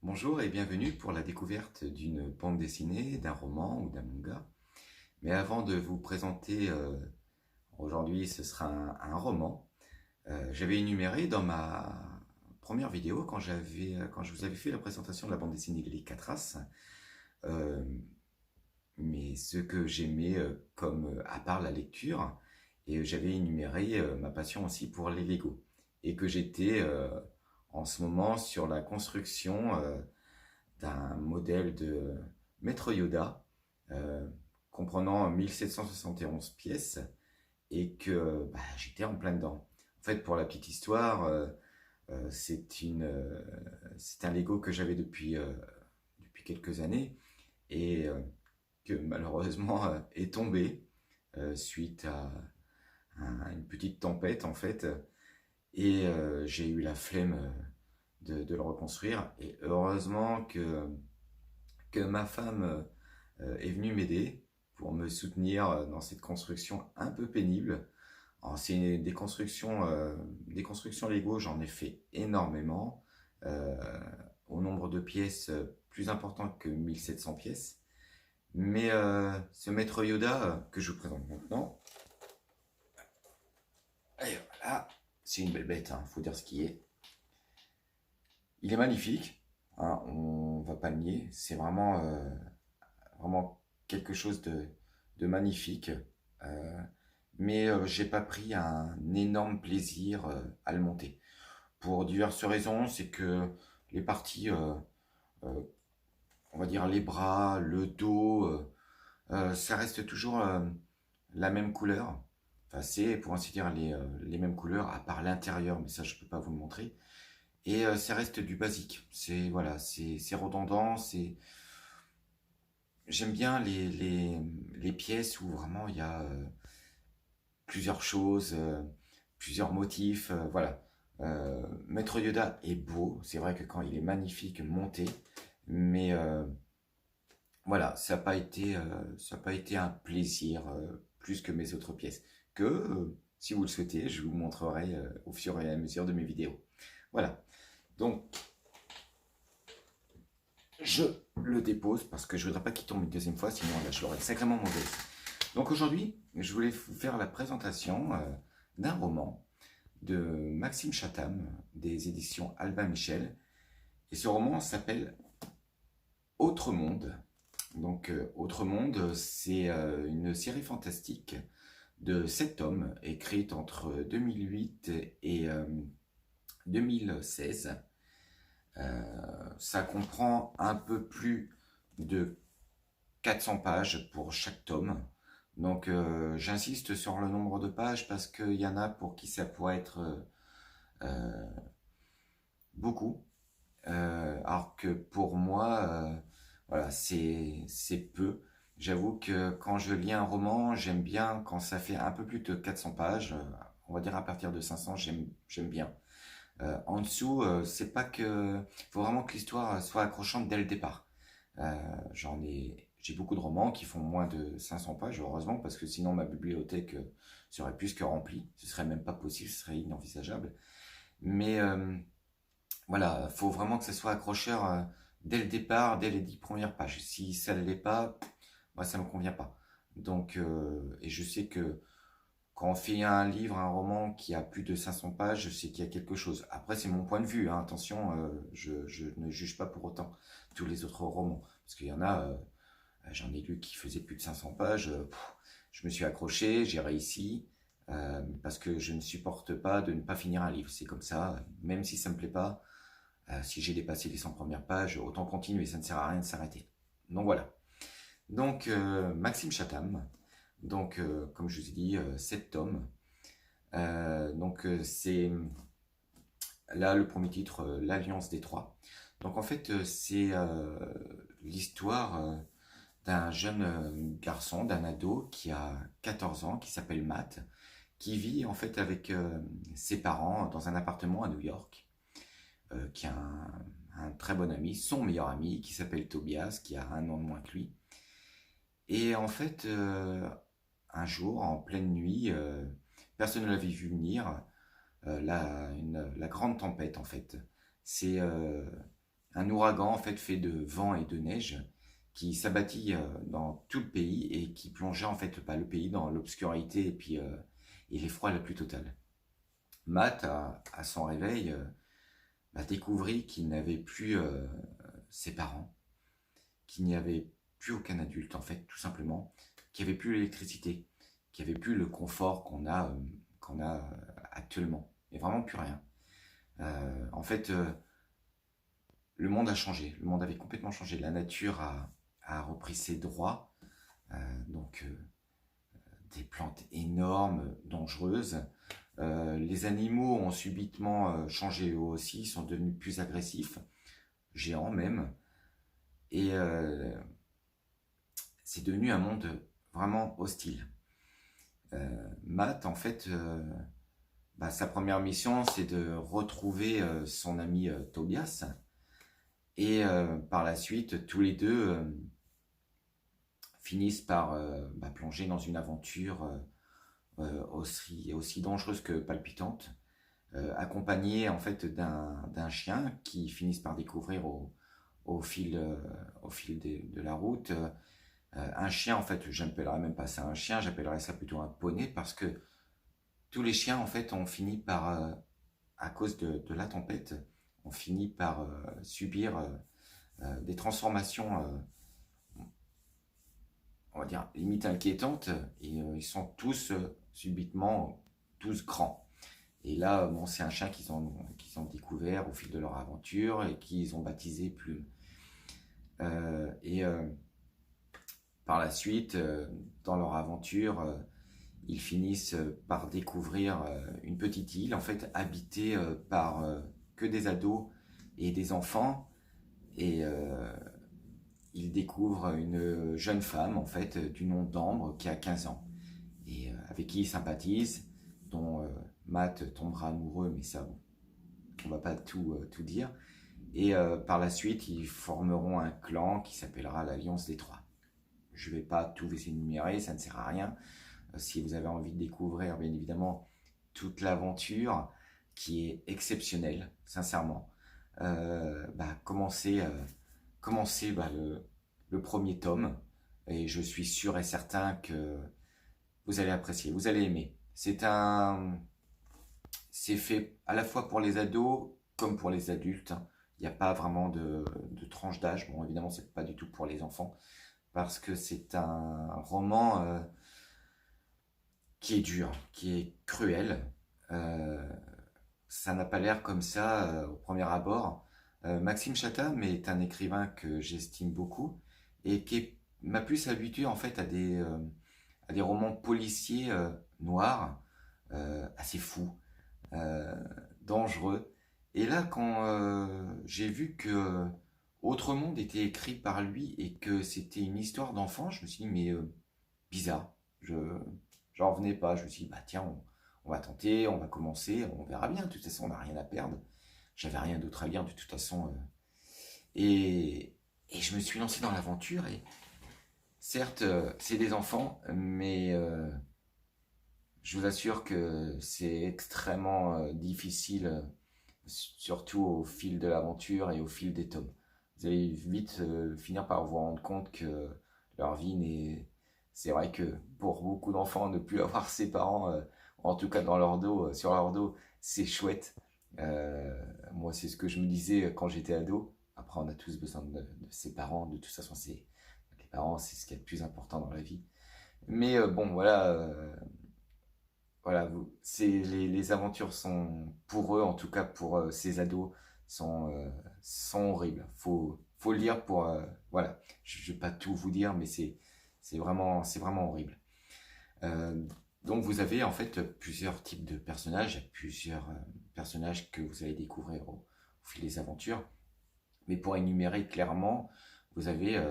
Bonjour et bienvenue pour la découverte d'une bande dessinée, d'un roman ou d'un manga. Mais avant de vous présenter, aujourd'hui ce sera un roman. J'avais énuméré dans ma première vidéo, quand je vous avais fait la présentation de la bande dessinée Les Quatre As, euh, mais ce que j'aimais à part la lecture, et j'avais énuméré ma passion aussi pour les Lego. Et que j'étais en ce moment sur la construction d'un modèle de Maître Yoda euh, comprenant 1771 pièces et que j'étais en plein dedans. En fait, pour la petite histoire, c'est un Lego que j'avais depuis quelques années et que malheureusement est tombé suite à une petite tempête en fait. Et j'ai eu la flemme de le reconstruire. Et heureusement que ma femme est venue m'aider pour me soutenir dans cette construction un peu pénible. Alors, c'est des constructions Lego, j'en ai fait énormément, euh, au nombre de pièces plus important que 1700 pièces. Mais ce maître Yoda que je vous présente maintenant, et voilà, c'est une belle bête, faut dire ce qui est. Il est magnifique, hein, on va pas le nier, c'est vraiment quelque chose de magnifique. Euh, mais j'ai pas pris un énorme plaisir à le monter. Pour diverses raisons, c'est que les parties, euh, on va dire les bras, le dos, ça reste toujours la même couleur. Enfin, c'est pour ainsi dire les mêmes couleurs, à part l'intérieur, mais ça je peux pas vous le montrer. Et ça reste du basique. C'est voilà, c'est redondant, c'est j'aime bien les pièces où vraiment il y a plusieurs choses, plusieurs motifs, voilà. Maître Yoda est beau, c'est vrai que quand il est magnifique monté, mais voilà, ça n'a pas été un plaisir plus que mes autres pièces. Que, si vous le souhaitez, je vous montrerai au fur et à mesure de mes vidéos. Voilà, donc je le dépose parce que je ne voudrais pas qu'il tombe une deuxième fois, sinon là, je l'aurais sacrément mauvaise. Donc aujourd'hui, je voulais vous faire la présentation d'un roman de Maxime Chatham, des éditions Albin Michel. Et ce roman s'appelle Autre Monde. Donc Autre Monde, c'est une série fantastique de 7 tomes, écrite entre 2008 et 2016. Ça comprend un peu plus de 400 pages pour chaque tome. Donc j'insiste sur le nombre de pages parce qu'il y en a pour qui ça pourrait être euh, beaucoup. Alors que pour moi, voilà, c'est peu. J'avoue que quand je lis un roman, j'aime bien quand ça fait un peu plus de 400 pages. On va dire à partir de 500, j'aime bien. En dessous, c'est pas que. Il faut vraiment que l'histoire soit accrochante dès le départ. J'ai beaucoup de romans qui font moins de 500 pages, heureusement, parce que sinon ma bibliothèque serait plus que remplie. Ce serait même pas possible, ce serait inenvisageable. Mais voilà, faut vraiment que ça soit accrocheur dès le départ, dès les 10 premières pages. Si ça ne l'est pas, moi ça me convient pas. Donc, et je sais que quand on fait un livre, un roman qui a plus de 500 pages, je sais qu'il y a quelque chose. Après, c'est mon point de vue, hein, attention, je ne juge pas pour autant tous les autres romans. Parce qu'il y en a, j'en ai lu qui faisaient plus de 500 pages, je me suis accroché, j'ai réussi, parce que je ne supporte pas de ne pas finir un livre. C'est comme ça, même si ça me plaît pas, si j'ai dépassé les 100 premières pages, autant continuer, ça ne sert à rien de s'arrêter. Donc voilà. Donc Maxime Chatham, donc comme je vous ai dit, 7 tomes. C'est là le premier titre, L'Alliance des Trois. Donc en fait c'est l'histoire d'un jeune garçon, d'un ado qui a 14 ans, qui s'appelle Matt, qui vit en fait avec ses parents dans un appartement à New York, qui a un très bon ami, son meilleur ami, qui s'appelle Tobias, qui a un an de moins que lui. Et en fait, un jour, en pleine nuit, personne ne l'avait vu venir, la grande tempête en fait. C'est un ouragan en fait de vent et de neige qui s'abattit dans tout le pays et qui plongeait en fait le pays dans l'obscurité et l'effroi le plus total. Matt, à son réveil, découvrit qu'il n'avait plus ses parents, qu'il n'y avait plus aucun adulte en fait, tout simplement, qu'il n'y avait plus l'électricité, qu'il n'y avait plus le confort qu'on a actuellement, et vraiment plus rien. En fait, le monde a changé, le monde avait complètement changé, la nature a repris ses droits, donc des plantes énormes, dangereuses. Les animaux ont subitement changé eux aussi, sont devenus plus agressifs, géants même, et c'est devenu un monde vraiment hostile. Matt, en fait, sa première mission, c'est de retrouver son ami Tobias, et par la suite, tous les deux finissent par plonger dans une aventure aussi dangereuse que palpitante, accompagnés en fait d'un chien qui finissent par découvrir au fil de la route. Un chien, en fait, je n'appellerais même pas ça un chien, j'appellerais ça plutôt un poney, parce que tous les chiens, en fait, ont fini par, à cause de la tempête, ont fini par subir des transformations, on va dire, limite inquiétantes, et ils sont tous subitement, tous grands. Et là, bon, c'est un chien qu'ils ont découvert au fil de leur aventure et qu'ils ont baptisé Plume. Par la suite, dans leur aventure, ils finissent par découvrir une petite île, en fait, habitée par que des ados et des enfants. Et ils découvrent une jeune femme, en fait, du nom d'Ambre, qui a 15 ans, et avec qui ils sympathisent, dont Matt tombera amoureux, mais ça, on va pas tout dire. Et par la suite, ils formeront un clan qui s'appellera l'Alliance des Trois. Je ne vais pas tout vous énumérer, ça ne sert à rien. Si vous avez envie de découvrir, bien évidemment, toute l'aventure qui est exceptionnelle, sincèrement, commencez le premier tome, et je suis sûr et certain que vous allez apprécier, vous allez aimer. C'est fait à la fois pour les ados comme pour les adultes. Il n'y a pas vraiment de tranche d'âge. Bon, évidemment, c'est pas du tout pour les enfants, parce que c'est un roman qui est dur, qui est cruel. Ça n'a pas l'air comme ça au premier abord. Maxime Chatham est un écrivain que j'estime beaucoup et qui m'a plus habitué en fait à des romans policiers noirs, assez fous, dangereux. Et là, quand j'ai vu que Autre Monde était écrit par lui et que c'était une histoire d'enfant, je me suis dit, mais bizarre. J'en revenais pas. Je me suis dit, tiens, on va tenter, on va commencer, on verra bien. De toute façon, on n'a rien à perdre. J'avais rien d'autre à lire de toute façon. Et je me suis lancé dans l'aventure. Et certes, c'est des enfants, mais je vous assure que c'est extrêmement difficile, surtout au fil de l'aventure et au fil des tomes. Vous allez vite finir par vous rendre compte que leur vie n'est... C'est vrai que pour beaucoup d'enfants, ne plus avoir ses parents, en tout cas dans leur dos, sur leur dos, c'est chouette. Moi, c'est ce que je me disais quand j'étais ado. Après, on a tous besoin de ses parents. De toute façon, les parents, c'est ce qui est le plus important dans la vie. Mais bon, voilà, les aventures sont, pour eux, en tout cas pour ces ados, sont horribles. Faut le lire pour... voilà, je ne vais pas tout vous dire, mais c'est vraiment horrible. Donc vous avez en fait plusieurs types de personnages, plusieurs personnages que vous allez découvrir au fil des aventures. Mais pour énumérer clairement, vous avez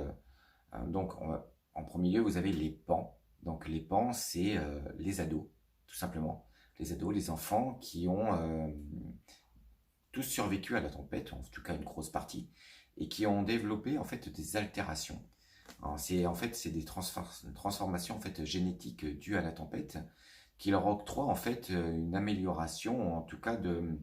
en premier lieu, vous avez les pans. Donc les pans, c'est les ados, tout simplement. Les ados, les enfants qui ont tous survécu à la tempête, en tout cas une grosse partie, et qui ont développé en fait des altérations. C'est des transformations en fait génétiques dues à la tempête qui leur octroient en fait une amélioration, en tout cas de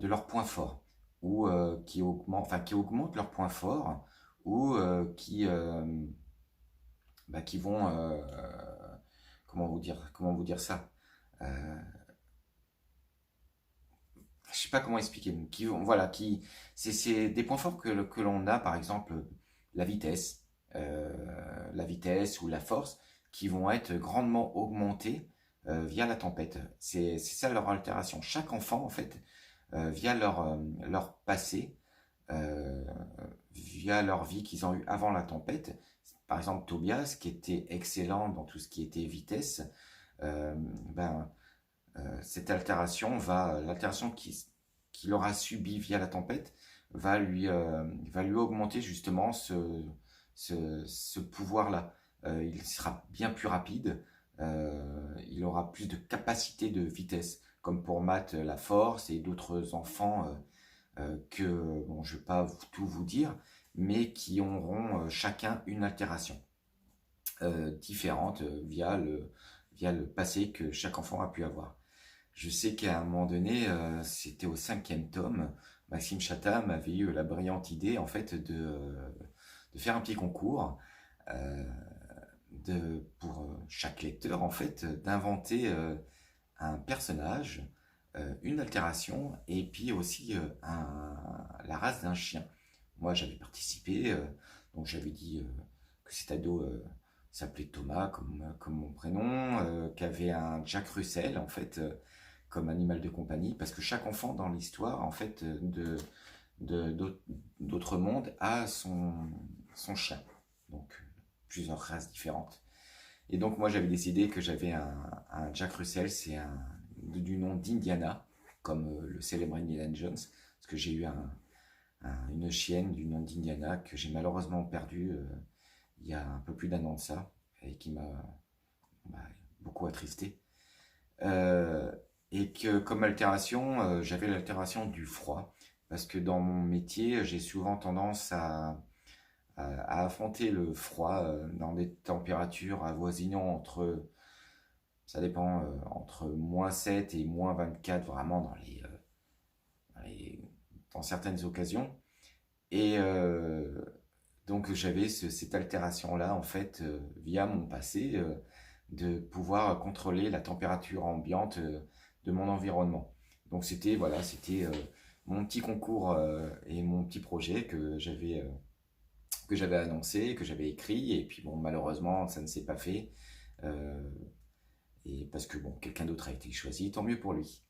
leurs points forts. ou qui augmentent leurs points forts, ou qui vont, comment vous dire ça? Euh, je sais pas comment expliquer, voilà, c'est des points forts que l'on a, par exemple, la vitesse, la vitesse ou la force, qui vont être grandement augmentés via la tempête. C'est ça leur altération. Chaque enfant, en fait, via leur passé, euh, via leur vie qu'ils ont eue avant la tempête. Par exemple, Tobias, qui était excellent dans tout ce qui était vitesse, euh, ben, l'altération qu'il aura subie via la tempête va lui augmenter justement ce pouvoir-là. Il sera bien plus rapide, il aura plus de capacité de vitesse, comme pour Matt la force et d'autres enfants bon, je ne vais pas tout vous dire, mais qui auront chacun une altération différente via le passé que chaque enfant a pu avoir. Je sais qu'à un moment donné, c'était au cinquième tome, Maxime Chatham avait eu la brillante idée en fait de faire un petit concours euh, pour chaque lecteur en fait d'inventer un personnage, une altération et puis aussi la race d'un chien. Moi j'avais participé, donc j'avais dit que cet ado s'appelait Thomas comme mon prénom, qu'avait un Jack Russell en fait comme animal de compagnie, parce que chaque enfant dans l'histoire en fait d'autres mondes a son chien, donc plusieurs races différentes. Et donc moi j'avais décidé que j'avais un Jack Russell, c'est du nom d'Indiana, comme le célèbre Indiana Jones, parce que j'ai eu une chienne du nom d'Indiana que j'ai malheureusement perdue il y a un peu plus d'un an de ça, et qui m'a bah, beaucoup attristé. Euh, et que comme altération, j'avais l'altération du froid, parce que dans mon métier, j'ai souvent tendance à affronter le froid dans des températures avoisinant ça dépend, entre -7 et -24, vraiment dans, les- dans certaines occasions. Et donc j'avais cette altération-là, en fait, via mon passé, de pouvoir contrôler la température ambiante de mon environnement. Donc c'était mon petit concours et mon petit projet que j'avais annoncé, que j'avais écrit, et puis bon, malheureusement, ça ne s'est pas fait, euh, et parce que bon, quelqu'un d'autre a été choisi, tant mieux pour lui.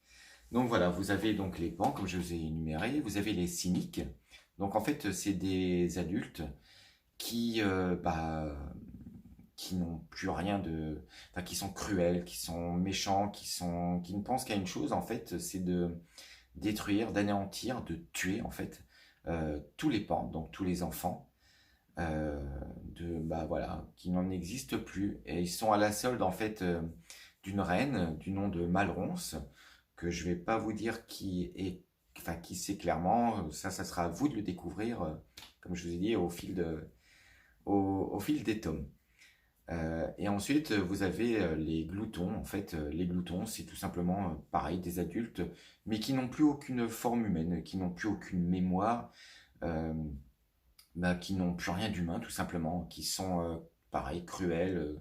Donc voilà, vous avez donc les pans, comme je vous ai énuméré, vous avez les cyniques. Donc en fait, c'est des adultes qui, qui n'ont plus rien enfin, qui sont cruels, qui sont méchants, qui ne pensent qu'à une chose, en fait, c'est de détruire, d'anéantir, de tuer, en fait, tous les pans, donc tous les enfants, euh, voilà, qui n'en existent plus. Et ils sont à la solde, en fait, d'une reine du nom de Malronce, que je vais pas vous dire enfin, qui c'est clairement. Ça sera à vous de le découvrir, comme je vous ai dit, au fil des tomes. Et ensuite, vous avez les gloutons. En fait, les gloutons, c'est tout simplement pareil, des adultes, mais qui n'ont plus aucune forme humaine, qui n'ont plus aucune mémoire, euh, qui n'ont plus rien d'humain, tout simplement, qui sont pareil, cruels.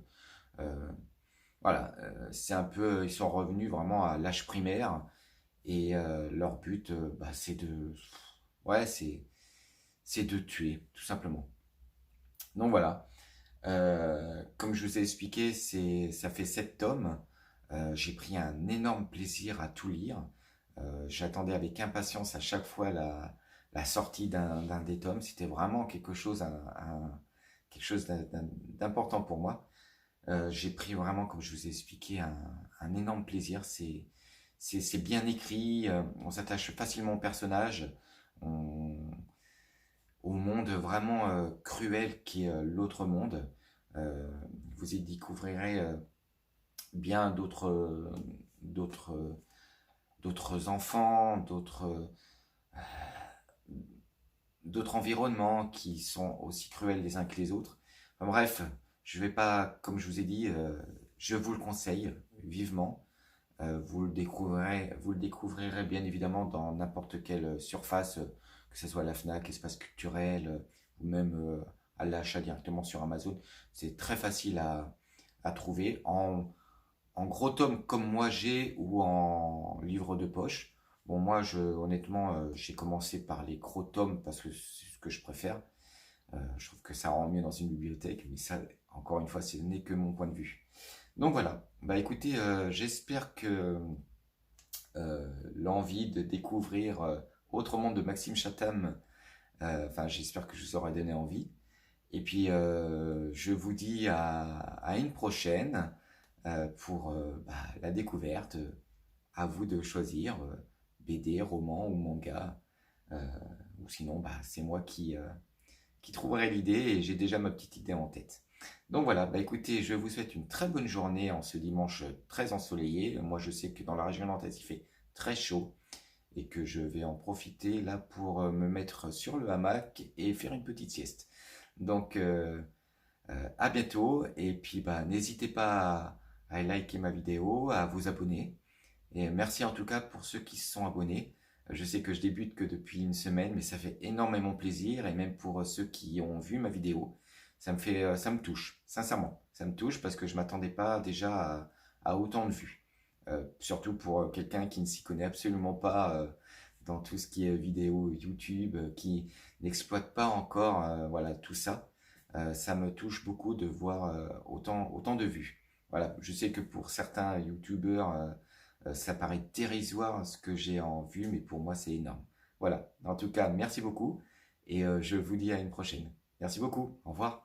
Voilà, c'est un peu, ils sont revenus vraiment à l'âge primaire et leur but, ouais, c'est de tuer, tout simplement. Donc voilà. Comme je vous ai expliqué, ça fait 7 tomes. J'ai pris un énorme plaisir à tout lire. J'attendais avec impatience à chaque fois la sortie d'un des tomes. C'était vraiment quelque chose d'important pour moi. J'ai pris vraiment, comme je vous ai expliqué, un énorme plaisir. C'est bien écrit, on s'attache facilement au personnage, on, au monde vraiment cruel qui est l'autre monde. Euh, vous y découvrirez bien d'autres, d'autres enfants, d'autres environnements qui sont aussi cruels les uns que les autres. Enfin, bref, je vais pas, comme je vous ai dit, je vous le conseille vivement. Vous le découvrirez bien évidemment dans n'importe quelle surface, que ce soit la Fnac, Espace Culturel, ou même à l'achat directement sur Amazon. C'est très facile à trouver en gros tome comme moi j'ai ou en livre de poche. Bon, moi, honnêtement, j'ai commencé par les gros tomes parce que c'est ce que je préfère. Je trouve que ça rend mieux dans une bibliothèque, mais ça, encore une fois, ce n'est que mon point de vue. Donc voilà, bah écoutez, j'espère que l'envie de découvrir Autre monde de Maxime Chatham, enfin j'espère que je vous aurai donné envie. Et puis je vous dis à une prochaine pour bah, la découverte. À vous de choisir BD, roman ou manga. Euh, ou sinon, bah, c'est moi qui trouverai l'idée et j'ai déjà ma petite idée en tête. Donc voilà, bah écoutez, je vous souhaite une très bonne journée en ce dimanche très ensoleillé. Moi, je sais que dans la région nantaise, il fait très chaud et que je vais en profiter là pour me mettre sur le hamac et faire une petite sieste. Donc, à bientôt et puis bah, n'hésitez pas à liker ma vidéo, à vous abonner. Et merci en tout cas pour ceux qui se sont abonnés. Je sais que je débute que depuis une semaine, mais ça fait énormément plaisir. Et même pour ceux qui ont vu ma vidéo, ça me touche, sincèrement. Ça me touche parce que je m'attendais pas déjà à autant de vues. Surtout pour quelqu'un qui ne s'y connaît absolument pas dans tout ce qui est vidéo YouTube, qui n'exploite pas encore voilà, tout ça. Ça me touche beaucoup de voir autant de vues. Voilà, je sais que pour certains YouTubeurs, ça paraît dérisoire ce que j'ai en vue, mais pour moi c'est énorme. Voilà, en tout cas, merci beaucoup et je vous dis à une prochaine. Merci beaucoup, au revoir.